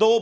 2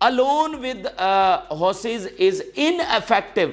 alone with horses is ineffective।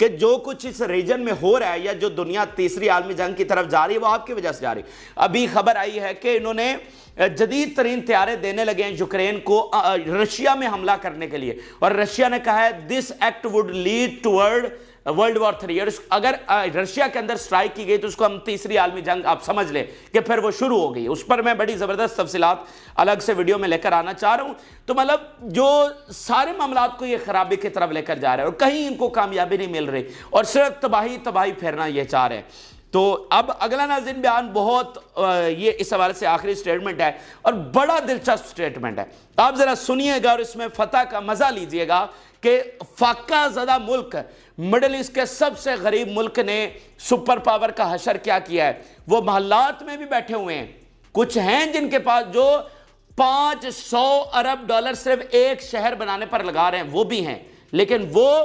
کہ جو کچھ اس ریجن میں ہو رہا ہے یا جو دنیا تیسری عالمی جنگ کی طرف جا رہی ہے وہ آپ کی وجہ سے جا رہی ہے۔ ابھی خبر آئی ہے کہ انہوں نے جدید ترین طیارے دینے لگے ہیں یوکرین کو رشیا میں حملہ کرنے کے لیے، اور رشیا نے کہا ہے this act would lead toward world war 3۔ اگر رشیا کے اندر سٹرائک کی گئی تو اس کو ہم تیسری عالمی جنگ آپ سمجھ لیں کہ پھر وہ شروع ہو گئی۔ اس پر میں بڑی زبردست تفصیلات الگ سے ویڈیو میں لے کر آنا چاہ رہا ہوں۔ تو مطلب جو سارے معاملات کو یہ خرابی کی طرف لے کر جا رہے ہیں اور کہیں ان کو کامیابی نہیں مل رہی اور صرف تباہی پھیرنا یہ چاہ رہے ہیں۔ تو اب اگلا ناظرین بیان بہت یہ اس حوالے سے آخری سٹیٹمنٹ ہے اور بڑا دلچسپ سٹیٹمنٹ ہے، آپ ذرا سنیے گا اور اس میں فتح کا مزہ لیجئے گا کہ فاقہ زدہ ملک مڈل ایسٹ کے سب سے غریب ملک نے سپر پاور کا حشر کیا ہے۔ وہ محلات میں بھی بیٹھے ہوئے ہیں، کچھ ہیں جن کے پاس جو 500 ارب ڈالر صرف ایک شہر بنانے پر لگا رہے ہیں، وہ بھی ہیں، لیکن وہ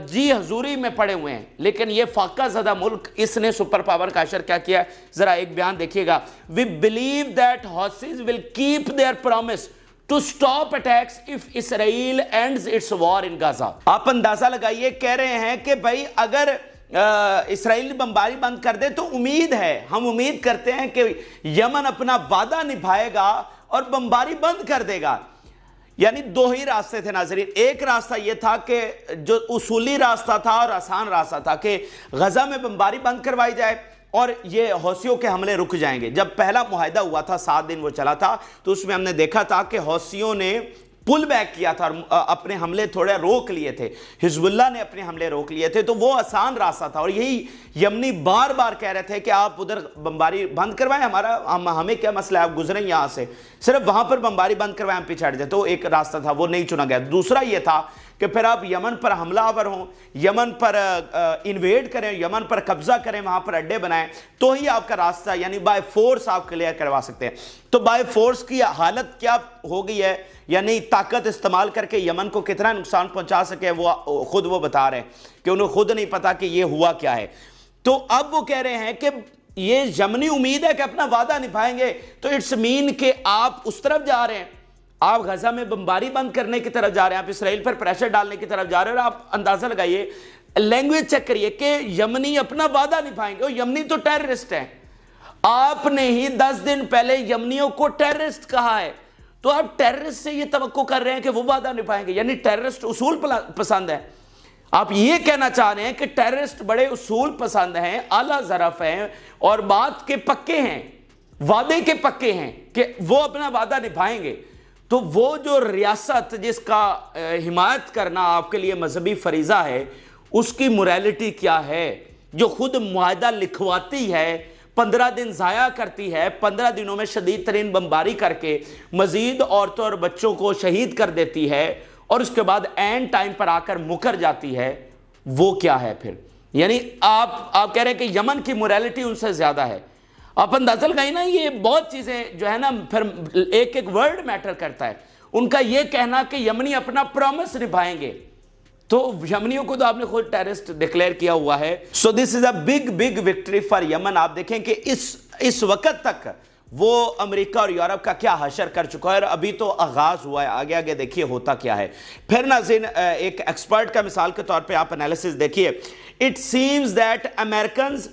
جی حضوری میں پڑے ہوئے ہیں۔ لیکن یہ فاقہ زدہ ملک اس نے سپر پاور کا حشر کیا ہے، ذرا ایک بیان دیکھیے گا۔ We believe that Houthis will keep their promise to stop attacks if Israel ends its war in Gaza۔ آپ اندازہ لگائیے، کہہ رہے ہیں کہ بھائی اگر اسرائیل بمباری بند کر دے تو امید ہے، ہم امید کرتے ہیں کہ یمن اپنا وعدہ نبھائے گا اور بمباری بند کر دے گا۔ یعنی دو ہی راستے تھے ناظرین، ایک راستہ یہ تھا کہ جو اصولی راستہ تھا اور آسان راستہ تھا کہ غزہ میں بمباری بند کروائی جائے اور یہ حوثیوں کے حملے رک جائیں گے۔ جب پہلا معاہدہ ہوا تھا 7 دن وہ چلا تھا تو اس میں ہم نے دیکھا تھا کہ حوثیوں نے پل بیک کیا تھا اور اپنے حملے تھوڑے روک لیے تھے، حزب اللہ نے اپنے حملے روک لیے تھے، تو وہ آسان راستہ تھا۔ اور یہی یمنی بار بار کہہ رہے تھے کہ آپ ادھر بمباری بند کروائیں، ہمیں کیا مسئلہ ہے، آپ گزریں یہاں سے، صرف وہاں پر بمباری بند کروائیں، ہم پیچھے ہٹ جائیں۔ تو ایک راستہ تھا، وہ نہیں چنا گیا۔ دوسرا یہ تھا کہ پھر آپ یمن پر حملہ آور ہوں، یمن پر انویڈ کریں، یمن پر قبضہ کریں، وہاں پر اڈے بنائیں، تو ہی آپ کا راستہ یعنی بائی فورس آپ کلیئر کروا سکتے ہیں۔ تو بائی فورس کی حالت کیا ہو گئی ہے، یعنی طاقت استعمال کر کے یمن کو کتنا نقصان پہنچا سکے وہ خود وہ بتا رہے ہیں کہ انہیں خود نہیں پتا کہ یہ ہوا کیا ہے۔ تو اب وہ کہہ رہے ہیں کہ یہ یمنی امید ہے کہ اپنا وعدہ نبھائیں گے، تو اٹس مین کہ آپ اس طرف جا رہے ہیں، آپ غزہ میں بمباری بند کرنے کی طرف جا رہے ہیں، آپ اسرائیل پر پریشر ڈالنے کی طرف جا رہے ہیں۔ اور آپ اندازہ لگائیے، لینگویج چیک کریے کہ یمنی اپنا وعدہ نبھائیں گے، اور یمنی تو ٹیررسٹ ہیں۔ آپ نے ہی 10 دن پہلے یمنیوں کو ٹیررسٹ کہا ہے، تو آپ ٹیررسٹ سے یہ توقع کر رہے ہیں کہ وہ وعدہ نبھائیں گے، یعنی ٹیررسٹ اصول پسند ہے۔ آپ یہ کہنا چاہ رہے ہیں کہ ٹیررسٹ بڑے اصول پسند ہیں، اعلیٰ ظرف ہیں اور بات کے پکے ہیں، وعدے کے پکے ہیں کہ وہ اپنا وعدہ نبھائیں گے۔ تو وہ جو ریاست جس کا حمایت کرنا آپ کے لیے مذہبی فریضہ ہے، اس کی موریلٹی کیا ہے، جو خود معاہدہ لکھواتی ہے، 15 دن ضائع کرتی ہے، 15 دنوں میں شدید ترین بمباری کر کے مزید عورتوں اور بچوں کو شہید کر دیتی ہے، اور اس کے بعد اینڈ ٹائم پر آ کر مکر جاتی ہے، وہ کیا ہے پھر؟ یعنی آپ کہہ رہے ہیں کہ یمن کی موریلٹی ان سے زیادہ ہے۔ آپ اندازہ لگائیں نا، یہ بہت چیزیں جو ہے نا، پھر ایک ورڈ میٹر کرتا ہے۔ ان کا یہ کہنا کہ یمنی اپنا پرومس نبھائیں گے، تو یمنیوں کو تو آپ نے خود ٹیررسٹ ڈکلیئر کیا ہوا ہے۔ سو دس از اے بگ وکٹری فار یمن۔ آپ دیکھیں کہ اس وقت تک وہ امریکہ اور یورپ کا کیا حشر کر چکا ہے، اور ابھی تو آغاز ہوا ہے، آگے دیکھیے ہوتا کیا ہے۔ پھر ناظرین ایک ایکسپرٹ کا مثال کے طور پہ آپ انالیسس دیکھیے۔ It seems that Americans,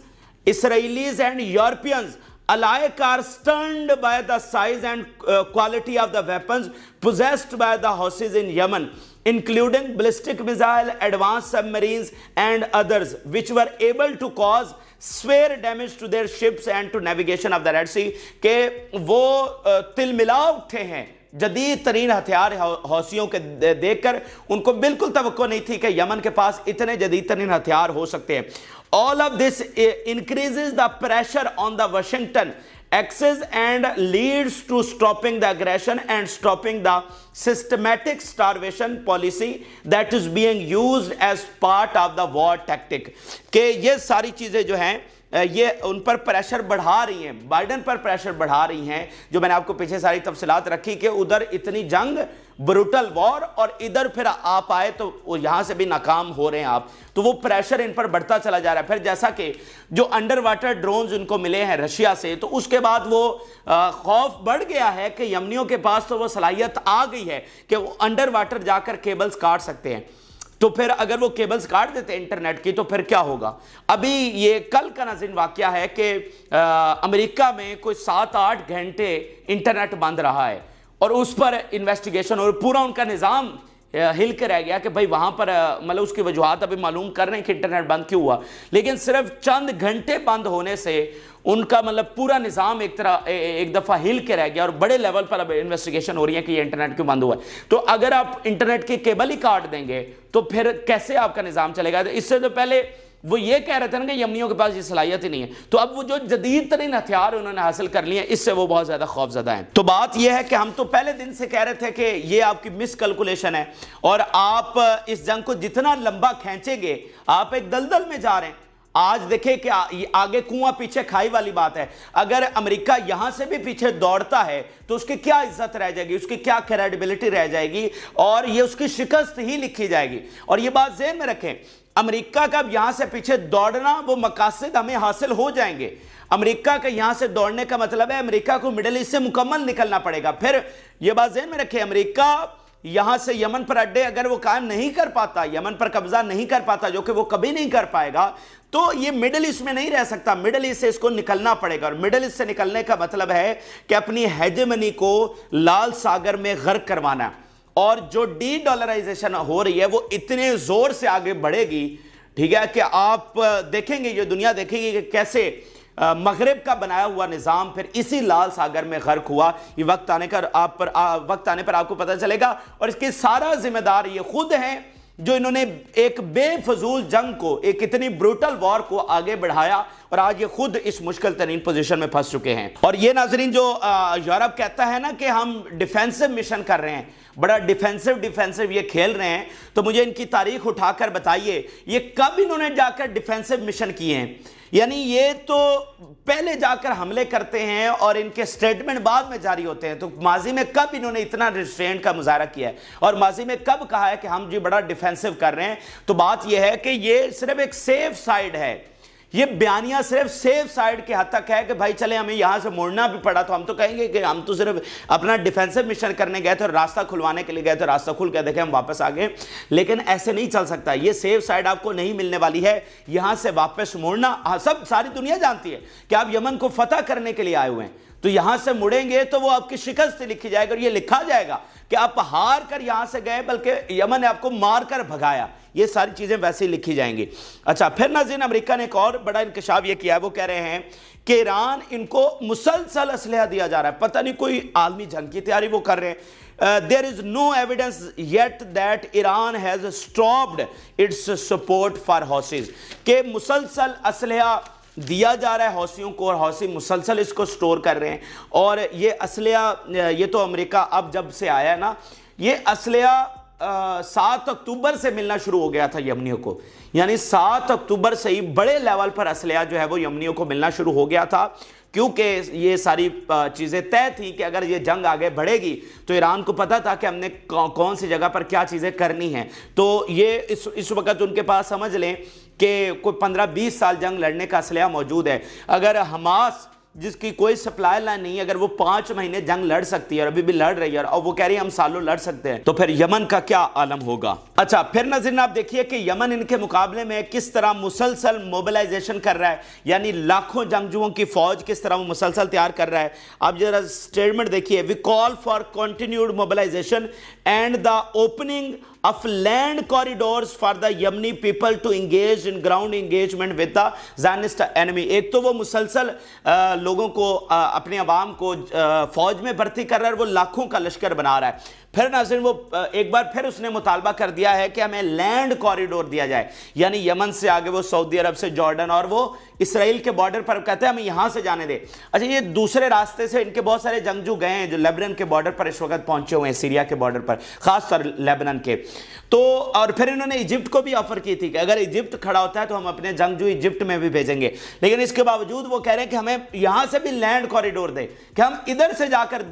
Israelis and Europeans alike are stunned by the size and quality of the weapons possessed by the Houthis in Yemen, including ballistic missile, advanced submarines and others, which were able to cause severe damage to their ships and to navigation of the Red Sea۔ کہ وہ تل ملا اٹھے ہیں جدید ترین ہتھیار حوثیوں کے دیکھ کر، ان کو بالکل توقع نہیں تھی کہ یمن کے پاس اتنے جدید ترین ہتھیار ہو سکتے ہیں۔ All of this increases the pressure on the Washington axis and leads to stopping the aggression and stopping the systematic starvation policy that is being used as part of the war tactic۔ کہ یہ ساری چیزیں جو ہیں یہ ان پر pressure بڑھا رہی ہیں، بائیڈن پر پریشر بڑھا رہی ہیں، جو میں نے آپ کو پیچھے ساری تفصیلات رکھی کہ ادھر اتنی جنگ، بروٹل وار، اور ادھر پھر آپ آئے تو یہاں سے بھی ناکام ہو رہے ہیں آپ، تو وہ پریشر ان پر بڑھتا چلا جا رہا ہے۔ پھر جیسا کہ جو انڈر واٹر ڈرونز ان کو ملے ہیں رشیا سے، تو اس کے بعد وہ خوف بڑھ گیا ہے کہ یمنیوں کے پاس تو وہ صلاحیت آ گئی ہے کہ وہ انڈر واٹر جا کر کیبلز کاٹ سکتے ہیں۔ تو پھر اگر وہ کیبلز کاٹ دیتے انٹرنیٹ کی تو پھر کیا ہوگا؟ ابھی یہ کل کا ناظرین واقعہ ہے کہ امریکہ میں کوئی 7-8 گھنٹے انٹرنیٹ بند رہا ہے اور اس پر انویسٹیگیشن اور پورا ان کا نظام ہل کے رہ گیا کہ بھائی وہاں پر مطلب اس کی وجوہات ابھی معلوم کر رہے ہیں کہ انٹرنیٹ بند کیوں ہوا، لیکن صرف چند گھنٹے بند ہونے سے ان کا مطلب پورا نظام ایک دفعہ ہل کے رہ گیا اور بڑے لیول پر اب انویسٹیگیشن ہو رہی ہے کہ یہ انٹرنیٹ کیوں بند ہوا ہے۔ تو اگر آپ انٹرنیٹ کی کیبل ہی کاٹ دیں گے تو پھر کیسے آپ کا نظام چلے گا؟ اس سے تو پہلے وہ یہ کہہ رہے تھے نا کہ یمنیوں کے پاس یہ صلاحیت ہی نہیں ہے، تو اب وہ جو جدید ترین ہتھیار انہوں نے حاصل کر لیے ہیں اس سے وہ بہت زیادہ خوف زدہ ہیں۔ تو بات یہ ہے کہ ہم تو پہلے دن سے کہہ رہے تھے کہ یہ آپ کی مس کیلکولیشن ہے اور آپ اس جنگ کو جتنا لمبا کھینچیں گے آپ ایک دلدل میں جا رہے ہیں۔ آج دیکھیں کہ آگے کنواں پیچھے کھائی والی بات ہے، اگر امریکہ یہاں سے بھی پیچھے دوڑتا ہے تو اس کی کیا عزت رہ جائے گی، اس کی کیا کریڈیبلٹی رہ جائے گی اور یہ اس کی شکست ہی لکھی جائے گی۔ اور یہ بات ذہن میں رکھیں، امریکہ کا اب یہاں سے پیچھے دوڑنا وہ مقاصد ہمیں حاصل ہو جائیں گے۔ امریکہ کا یہاں سے دوڑنے کا مطلب ہے امریکہ کو مڈل ایسٹ سے مکمل نکلنا پڑے گا۔ پھر یہ بات ذہن میں رکھیں، امریکہ یہاں سے یمن پر اڈے اگر وہ قائم نہیں کر پاتا، یمن پر قبضہ نہیں کر پاتا، جو کہ وہ کبھی نہیں کر پائے گا، تو یہ مڈل ایسٹ میں نہیں رہ سکتا۔ مڈل ایسٹ سے اس کو نکلنا پڑے گا اور مڈل ایسٹ سے نکلنے کا مطلب ہے کہ اپنی ہیجمنی کو لال ساگر میں غرق کروانا ہے، اور جو ڈی ڈالرائزیشن ہو رہی ہے وہ اتنے زور سے آگے بڑھے گی، ٹھیک ہے، کہ آپ دیکھیں گے، یہ دنیا دیکھیں گی کہ کیسے مغرب کا بنایا ہوا نظام پھر اسی لال ساگر میں غرق ہوا۔ یہ وقت آنے پر آپ کو پتہ چلے گا، اور اس کی سارا ذمہ دار یہ خود ہیں جو انہوں نے ایک بے فضول جنگ کو، ایک اتنی بروٹل وار کو آگے بڑھایا، اور آج یہ خود اس مشکل ترین پوزیشن میں پھنس چکے ہیں۔ اور یہ ناظرین جو یورپ کہتا ہے نا کہ ہم ڈیفینسو مشن کر رہے ہیں، بڑا ڈیفینسو یہ کھیل رہے ہیں، تو مجھے ان کی تاریخ اٹھا کر بتائیے یہ کب انہوں نے جا کر ڈیفینسو مشن کیے ہیں؟ یعنی یہ تو پہلے جا کر حملے کرتے ہیں اور ان کے سٹیٹمنٹ بعد میں جاری ہوتے ہیں، تو ماضی میں کب انہوں نے اتنا ریسٹرینٹ کا مظاہرہ کیا ہے اور ماضی میں کب کہا ہے کہ ہم جی بڑا ڈیفینسو کر رہے ہیں؟ تو بات یہ ہے کہ یہ صرف ایک سیف سائیڈ ہے، یہ بیانیہ صرف سیف سائیڈ کے حد تک ہے کہ بھائی چلے ہمیں یہاں سے مڑنا بھی پڑا تو ہم تو کہیں گے کہ ہم تو صرف اپنا ڈیفینسو مشن کرنے گئے تھے اور راستہ کھلوانے کے لیے گئے تھے، راستہ کھل کے دیکھیں ہم واپس آ گئے۔ لیکن ایسے نہیں چل سکتا، یہ سیف سائیڈ آپ کو نہیں ملنے والی ہے، یہاں سے واپس مڑنا ساری دنیا جانتی ہے کہ آپ یمن کو فتح کرنے کے لیے آئے ہوئے ہیں، تو یہاں سے مڑیں گے تو وہ آپ کی شکست لکھی جائے گی، اور یہ لکھا جائے گا کہ آپ ہار کر یہاں سے گئے بلکہ یمن نے آپ کو مار کر بھگایا، یہ ساری چیزیں ویسے ہی لکھی جائیں گی۔ اچھا، پھر ناظرین امریکہ نے ایک اور بڑا انکشاف یہ کیا ہے، وہ کہہ رہے ہیں کہ ایران ان کو مسلسل اسلحہ دیا جا رہا ہے، پتہ نہیں کوئی عالمی جنگ کی تیاری وہ کر رہے ہیں۔ There is no evidence yet that Iran has stopped its support for Houthis، کہ مسلسل اسلحہ دیا جا رہا ہے حوثیوں کو اور حوثی مسلسل اس کو سٹور کر رہے ہیں، اور یہ اسلحہ یہ تو امریکہ اب جب سے آیا ہے نا، یہ اسلحہ 7 اکتوبر سے ملنا شروع ہو گیا تھا یمنیوں کو، یعنی 7 اکتوبر سے ہی بڑے لیول پر اسلحہ جو ہے وہ یمنیوں کو ملنا شروع ہو گیا تھا، کیونکہ یہ ساری چیزیں طے تھی کہ اگر یہ جنگ آگے بڑھے گی تو ایران کو پتہ تھا کہ ہم نے کون سی جگہ پر کیا چیزیں کرنی ہیں، تو یہ اس وقت ان کے پاس سمجھ لیں کہ کوئی 15-20 سال جنگ لڑنے کا اسلحہ موجود ہے۔ اگر حماس جس کی کوئی سپلائی لائن نہیں ہے، اگر وہ 5 مہینے جنگ لڑ سکتی ہے اور ابھی بھی لڑ رہی ہے اور وہ کہہ رہی ہے ہم سالوں لڑ سکتے ہیں، تو پھر یمن کا کیا عالم ہوگا؟ اچھا، پھر ناظرین آپ دیکھیے کہ یمن ان کے مقابلے میں کس طرح مسلسل موبلائزیشن کر رہا ہے، یعنی لاکھوں جنگجوؤں کی فوج کس طرح وہ مسلسل تیار کر رہا ہے۔ آپ ذرا سٹیٹمنٹ دیکھیے، we call for continued mobilisation and the opening of land corridors for the Yemeni people to engage in ground engagement with the Zionist enemy۔ ایک تو وہ مسلسل لوگوں کو، اپنے عوام کو فوج میں بھرتی کر رہا ہے، وہ لاکھوں کا لشکر بنا رہا ہے۔ پھر ناظرین وہ ایک بار پھر اس نے مطالبہ کر دیا ہے کہ ہمیں لینڈ کوریڈور دیا جائے، یعنی یمن سے آگے وہ سعودی عرب سے جارڈن اور وہ اسرائیل کے بارڈر پر کہتے ہیں ہمیں یہاں سے جانے دے۔ اچھا، یہ دوسرے راستے سے ان کے بہت سارے جنگجو گئے ہیں جو لیبنان کے بارڈر پر اس وقت پہنچے ہوئے ہیں، سیریا کے بارڈر پر، خاص طور لیبنان کے۔ تو اور پھر انہوں نے ایجپٹ کو بھی آفر کی تھی کہ اگر ایجپٹ کھڑا ہوتا ہے تو ہم اپنے جنگجو ایجپٹ میں بھی بھیجیں گے، لیکن اس کے باوجود وہ کہہ رہے ہیں کہ ہمیں یہاں سے بھی لینڈ کوریڈور دے، کہ ہم ادھر سے جا کر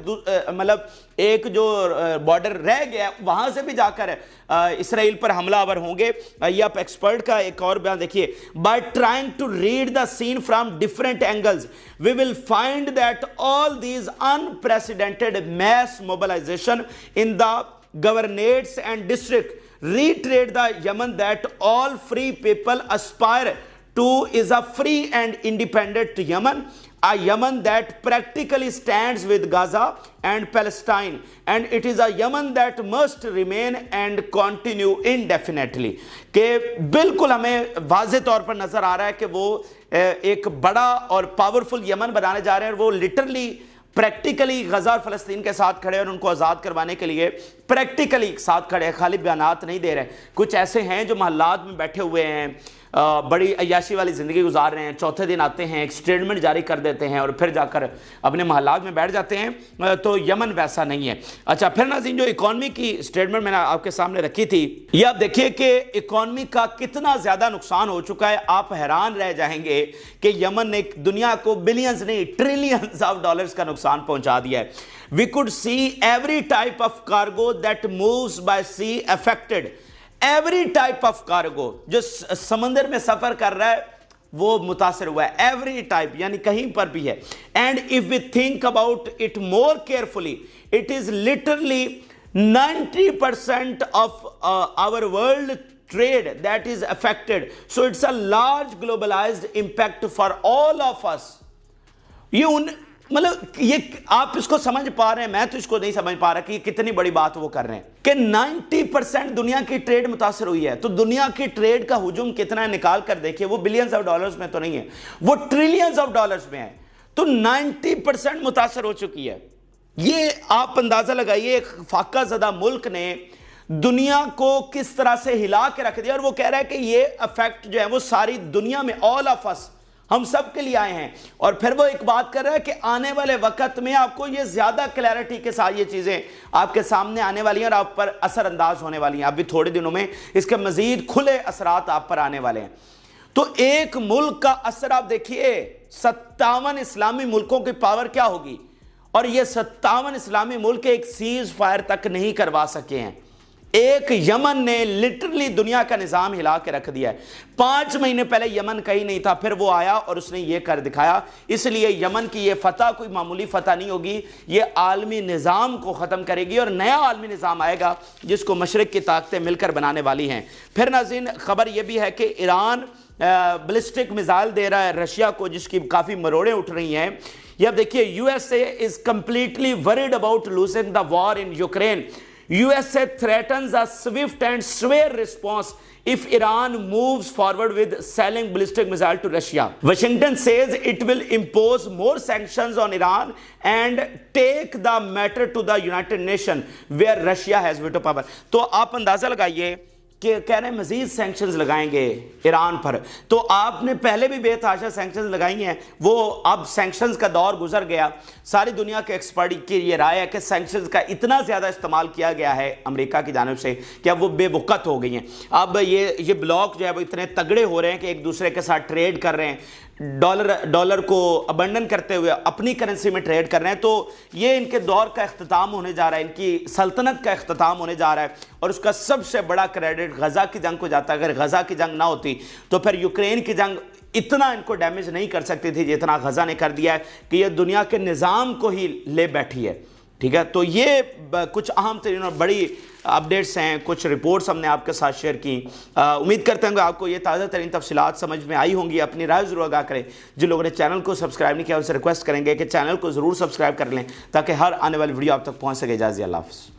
مطلب ایک جو بارڈر رہ گیا وہاں سے بھی جا کر اسرائیل پر حملہ آور ہوں گے۔ یہ آپ ایکسپرٹ کا ایک اور بیان دیکھیے، by trying to read the scene from different angles we will find that all these unprecedented mass mobilization in the governorates and district reiterate the Yemen that all free people aspire to is a free and independent Yemen, a Yemen that practically stands with Gaza and Palestine, and it is a Yemen that must remain and continue indefinitely. کہ بالکل ہمیں واضح طور پر نظر آ رہا ہے کہ وہ ایک بڑا اور پاورفل یمن بنانے جا رہے ہیں، اور وہ لٹرلی پریکٹیکلی غزہ اور فلسطین کے ساتھ کھڑے اور ان کو آزاد کروانے کے لیے پریکٹیکلی ساتھ کھڑے ہیں، خالی بیانات نہیں دے رہے۔ کچھ ایسے ہیں جو محلات میں بیٹھے ہوئے ہیں، بڑی عیاشی والی زندگی گزار رہے ہیں، چوتھے دن آتے ہیں، ایک سٹیٹمنٹ جاری کر دیتے ہیں اور پھر جا کر اپنے محلات میں بیٹھ جاتے ہیں۔ تو یمن ویسا نہیں ہے۔ اچھا، پھر ناظرین جو اکانومی کی سٹیٹمنٹ میں نے آپ کے سامنے رکھی تھی، یہ آپ دیکھیے کہ اکانومی کا کتنا زیادہ نقصان ہو چکا ہے۔ آپ حیران رہ جائیں گے کہ یمن نے دنیا کو بلینز نہیں ٹریلینز آف ڈالرز کا نقصان پہنچا دیا ہے۔ We could see every type of cargo that moves by sea affected. Every type of cargo جو سمندر میں سفر کر رہا ہے وہ متاثر ہوا ہے، ایوری ٹائپ یعنی کہیں پر بھی ہے۔ And if we think about it more carefully, it is literally 90% of our world trade that is affected. So it's a large globalized impact for all of us. یہ آپ اس کو سمجھ پا رہے ہیں، میں تو اس کو نہیں سمجھ پا رہا کہ یہ کتنی بڑی بات وہ کر رہے ہیں کہ 90% دنیا کی ٹریڈ متاثر ہوئی ہے۔ تو دنیا کی ٹریڈ کا حجم کتنا ہے نکال کر دیکھیں، وہ بلینز آف ڈالرز میں تو نہیں ہے، وہ ٹریلینز آف ڈالرز میں ہے۔ تو 90% متاثر ہو چکی ہے۔ یہ آپ اندازہ لگائیے ایک فاقہ زدہ ملک نے دنیا کو کس طرح سے ہلا کے رکھ دیا، اور وہ کہہ رہا ہے کہ یہ افیکٹ جو ہے وہ ساری دنیا میں all of us ہم سب کے لیے آئے ہیں۔ اور پھر وہ ایک بات کر رہا ہے کہ آنے والے وقت میں آپ کو یہ زیادہ کلیئرٹی کے ساتھ یہ چیزیں آپ کے سامنے آنے والی ہیں اور آپ پر اثر انداز ہونے والی ہیں۔ ابھی تھوڑے دنوں میں اس کے مزید کھلے اثرات آپ پر آنے والے ہیں۔ تو ایک ملک کا اثر آپ دیکھیے، 57 اسلامی ملکوں کی پاور کیا ہوگی، اور یہ 57 اسلامی ملک ایک سیز فائر تک نہیں کروا سکے ہیں۔ ایک یمن نے لٹرلی دنیا کا نظام ہلا کے رکھ دیا ہے۔ 5 مہینے پہلے یمن کہیں نہیں تھا، پھر وہ آیا اور اس نے یہ کر دکھایا۔ اس لیے یمن کی یہ فتح کوئی معمولی فتح نہیں ہوگی، یہ عالمی نظام کو ختم کرے گی، اور نیا عالمی نظام آئے گا جس کو مشرق کی طاقتیں مل کر بنانے والی ہیں۔ پھر ناظرین خبر یہ بھی ہے کہ ایران بلسٹک میزائل دے رہا ہے رشیا کو، جس کی کافی مروڑیں اٹھ رہی ہیں۔ یہ اب دیکھیے، USA is completely worried about losing the war in Ukraine. USA threatens a swift and swift response if Iran moves forward with selling ballistic missile to Russia. Washington says it will impose more sanctions on Iran and take the matter to the United Nations where Russia has veto power. تو آپ اندازہ لگائیے کہ کہہ رہے ہیں مزید sanctions لگائیں گے ایران پر۔ تو آپ نے پہلے بھی بے تحاشا سینکشنز لگائی ہیں، وہ اب سینکشنز کا دور گزر گیا۔ ساری دنیا کے ایکسپرٹ کی یہ رائے ہے کہ سینکشنز کا اتنا زیادہ استعمال کیا گیا ہے امریکہ کی جانب سے کہ اب وہ بے وقت ہو گئی ہیں۔ اب یہ بلاک جو ہے وہ اتنے تگڑے ہو رہے ہیں کہ ایک دوسرے کے ساتھ ٹریڈ کر رہے ہیں، ڈالر کو ابنڈن کرتے ہوئے اپنی کرنسی میں ٹریڈ کر رہے ہیں۔ تو یہ ان کے دور کا اختتام ہونے جا رہا ہے، ان کی سلطنت کا اختتام ہونے جا رہا ہے، اور اس کا سب سے بڑا کریڈٹ غزہ کی جنگ کو جاتا ہے۔ اگر غزہ کی جنگ نہ ہوتی تو پھر یوکرین کی جنگ اتنا ان کو ڈیمیج نہیں کر سکتی تھی جتنا غزہ نے کر دیا ہے کہ یہ دنیا کے نظام کو ہی لے بیٹھی ہے۔ ٹھیک ہے، تو یہ کچھ اہم ترین اور بڑی اپڈیٹس ہیں، کچھ رپورٹس ہم نے آپ کے ساتھ شیئر کی۔ امید کرتے ہیں کہ آپ کو یہ تازہ ترین تفصیلات سمجھ میں آئی ہوں گی۔ اپنی رائے ضرور آگاہ کریں۔ جن لوگوں نے چینل کو سبسکرائب نہیں کیا ان سے ریکویسٹ کریں گے کہ چینل کو ضرور سبسکرائب کر لیں تاکہ ہر آنے والی ویڈیو آپ تک پہنچ سکے۔ اجازت اللہ حافظ۔